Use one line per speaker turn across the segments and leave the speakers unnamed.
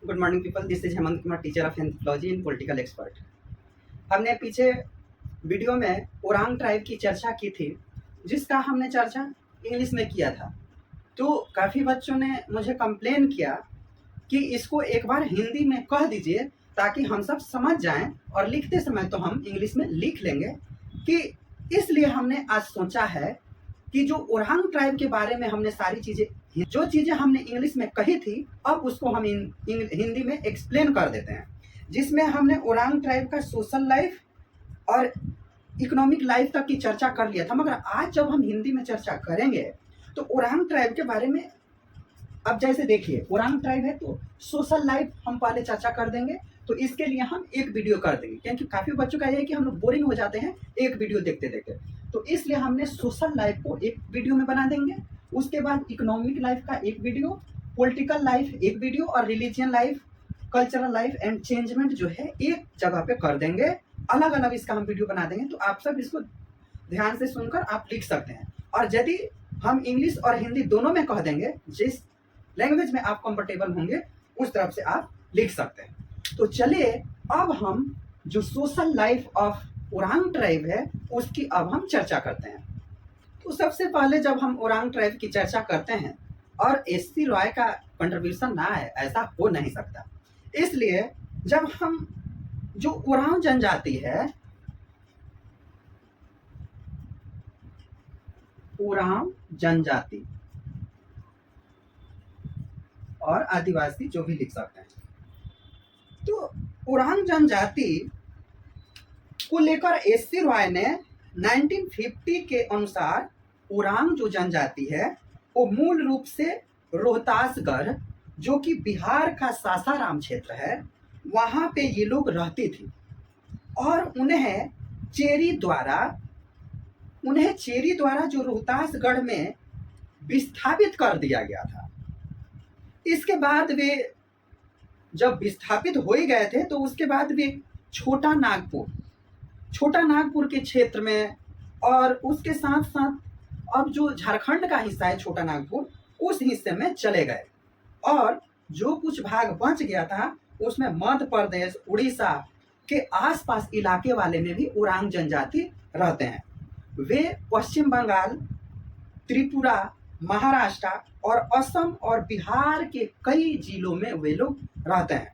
Good morning people, this is Hemant Kumar, teacher of anthropology in political expert. हमने पीछे video में Orang tribe की चर्चा की थी, जिसका हमने चर्चा इंग्लिश में किया था। तो काफ़ी बच्चों ने मुझे कंप्लेन किया कि इसको एक बार हिंदी में कह दीजिए ताकि हम सब समझ जाएं, और लिखते समय तो हम इंग्लिश में लिख लेंगे। कि इसलिए हमने आज सोचा है कि जो ओरांग ट्राइब के बारे में हमने सारी चीज़ें, जो चीज़ें हमने इंग्लिश में कही थी, अब उसको हम हिंदी में एक्सप्लेन कर देते हैं। जिसमें हमने ओरांग ट्राइब का सोशल लाइफ और इकोनॉमिक लाइफ तक की चर्चा कर लिया था, मगर आज जब हम हिंदी में चर्चा करेंगे तो ओरांग ट्राइब के बारे में, अब जैसे देखिए ओरांग ट्राइब है तो सोशल लाइफ हम पहले चर्चा कर देंगे। तो इसके लिए हम एक वीडियो कर देंगे, क्योंकि काफ़ी बच्चों का यह है कि हम लोग बोरिंग हो जाते हैं एक वीडियो देखते देखते। तो इसलिए हमने सोशल लाइफ को एक वीडियो में बना देंगे, उसके बाद इकोनॉमिक लाइफ का एक वीडियो, पॉलिटिकल लाइफ एक वीडियो, और religion life, cultural life and changement जो है एक जगह पे कर देंगे। अलग अलग इसका हम वीडियो बना देंगे, तो आप सब इसको ध्यान से सुनकर आप लिख सकते हैं। और यदि हम इंग्लिश और हिंदी दोनों में कह देंगे, जिस लैंग्वेज में आप कंफर्टेबल होंगे उस तरफ से आप लिख सकते हैं। तो चलिए अब हम जो social life of Orang tribe है उसकी अब हम चर्चा करते हैं। तो सबसे पहले जब हम ओरांग ट्राइब की चर्चा करते हैं, और एससी रॉय का कंट्रीब्यूशन ना है ऐसा हो नहीं सकता, इसलिए जब हम जो ओरांग जनजाति है, ओरांग जनजाति और आदिवासी जो भी लिख सकते हैं, तो ओरांग जनजाति को लेकर एससी रॉय ने 1950 के अनुसार ओरांग जो जनजाति है वो मूल रूप से रोहतासगढ़, जो कि बिहार का सासाराम क्षेत्र है, वहाँ पे ये लोग रहती थी। और उन्हें चेरी द्वारा जो रोहतासगढ़ में विस्थापित कर दिया गया था। इसके बाद वे जब विस्थापित हो ही गए थे तो उसके बाद वे छोटा नागपुर के क्षेत्र में, और उसके साथ साथ अब जो झारखंड का हिस्सा है छोटा नागपुर, उस हिस्से में चले गए। और जो कुछ भाग बच गया था उसमें मध्य प्रदेश, उड़ीसा के आसपास इलाके वाले में भी ओरांग जनजाति रहते हैं। वे पश्चिम बंगाल, त्रिपुरा, महाराष्ट्र और असम और बिहार के कई जिलों में वे लोग रहते हैं।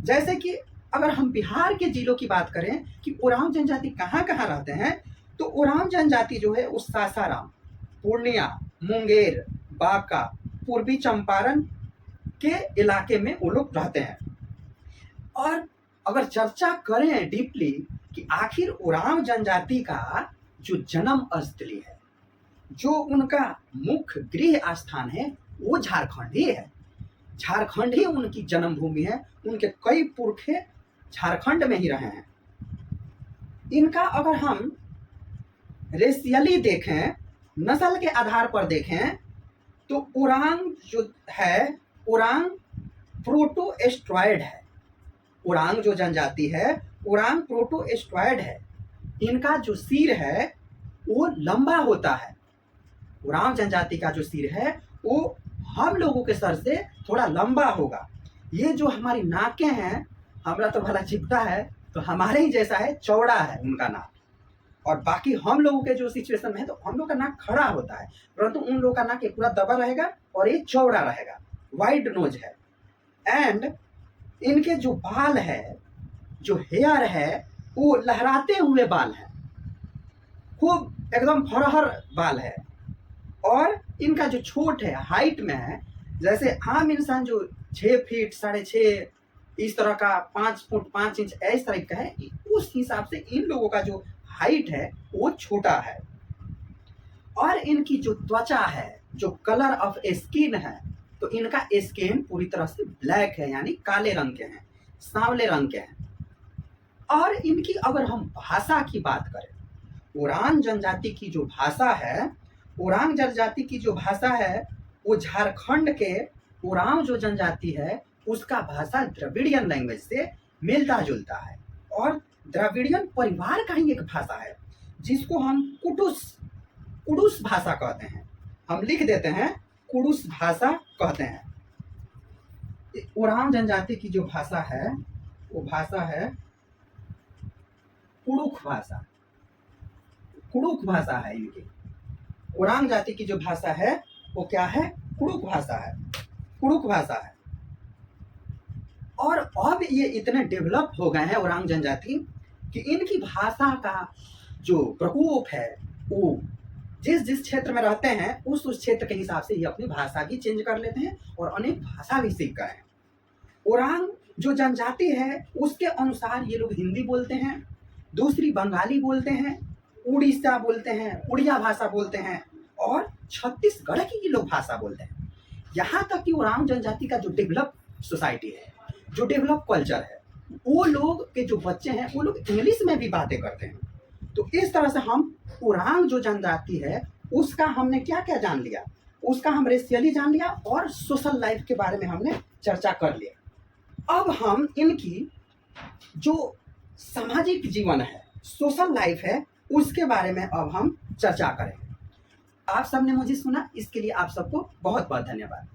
जैसे कि अगर हम बिहार के जिलों की बात करें कि ओरांग जनजाति कहाँ कहाँ रहते हैं, तो ओरांग जनजाति जो है उस सासाराम, पूर्णिया, मुंगेर, बांका, पूर्वी चंपारण के इलाके में वो लोग रहते हैं। और अगर चर्चा करें डीपली कि आखिर ओरांग जनजाति का जो जन्म स्थली है, जो उनका मुख्य गृह स्थान है, वो झारखंड ही है। झारखंड ही उनकी जन्मभूमि है, उनके कई पुरखे झारखंड में ही रहे हैं। इनका अगर हम रेशियली देखें, नस्ल के आधार पर देखें, तो ओरांग जो है, ओरांग प्रोटो एस्ट्रॉयड है। ओरांग जो जनजाति है, ओरांग प्रोटो एस्ट्रॉयड है। इनका जो सिर है वो लंबा होता है। ओरांग जनजाति का जो सिर है वो हम लोगों के सर से थोड़ा लंबा होगा। ये जो हमारी नाकें हैं, हमारा तो भला चिपटा है तो हमारे ही जैसा है, चौड़ा है उनका नाक। और बाकी हम लोगों के जो सिचुएशन में है तो हम लोग का नाक खड़ा होता है, परंतु उन लोगों का नाक ये पूरा दबा रहेगा और ये चौड़ा रहेगा, वाइड नोज है। एंड इनके जो बाल है, जो हेयर है, वो लहराते हुए बाल है, खूब एकदम फरहर बाल है। और इनका जो छोट है, हाइट में है, जैसे आम इंसान जो 6 फीट 6.5 इस तरह का, 5 फुट 5 इंच इस तरह का है, उस हिसाब से इन लोगों का जो हाइट है वो छोटा है। और इनकी जो त्वचा है, जो कलर ऑफ स्किन है, तो इनका स्किन पूरी तरह से ब्लैक है, यानी काले रंग के हैं, सांवले रंग के हैं। और इनकी अगर हम भाषा की बात करें, ओरांग जनजाति की जो भाषा है, ओरांग जनजाति की जो भाषा है वो झारखंड के ओरांग जो जनजाति है उसका भाषा द्रविड़ियन लैंग्वेज से मिलता जुलता है, और द्रविड़ियन परिवार का ही एक भाषा है जिसको हम कुडुस भाषा कहते हैं। हम लिख देते हैं, कुडुस भाषा कहते हैं। ओरांग जनजाति की जो भाषा है वो भाषा है कुड़ुख भाषा। कुड़ुख भाषा है इनकी। ओरांग जाति की जो भाषा है वो क्या है? कुड़ुख भाषा है। कुड़ुख भाषा है। और अब ये इतने डेवलप हो गए हैं ओरांग जनजाति कि इनकी भाषा का जो प्रकोप है वो जिस जिस क्षेत्र में रहते हैं उस क्षेत्र के हिसाब से ये अपनी भाषा भी चेंज कर लेते हैं और अनेक भाषा भी सीख गए हैं। ओरांग जो जनजाति है उसके अनुसार ये लोग हिंदी बोलते हैं, दूसरी बंगाली बोलते हैं, उड़ीसा बोलते हैं, उड़िया भाषा बोलते हैं और छत्तीसगढ़ की ये लोग भाषा बोलते हैं। यहाँ तक कि ओरांग जनजाति का जो डेवलप सोसाइटी है, जो डेवलप कल्चर है, वो लोग के जो बच्चे हैं वो लोग इंग्लिश में भी बातें करते हैं। तो इस तरह से हम ओरांग जो जनजाति है उसका हमने क्या क्या जान लिया, उसका हम रेशियली जान लिया और सोशल लाइफ के बारे में हमने चर्चा कर लिया। अब हम इनकी जो सामाजिक जीवन है, सोशल लाइफ है, उसके बारे में अब हम चर्चा करेंगे। आप सबने मुझे सुना, इसके लिए आप सबको बहुत बहुत धन्यवाद।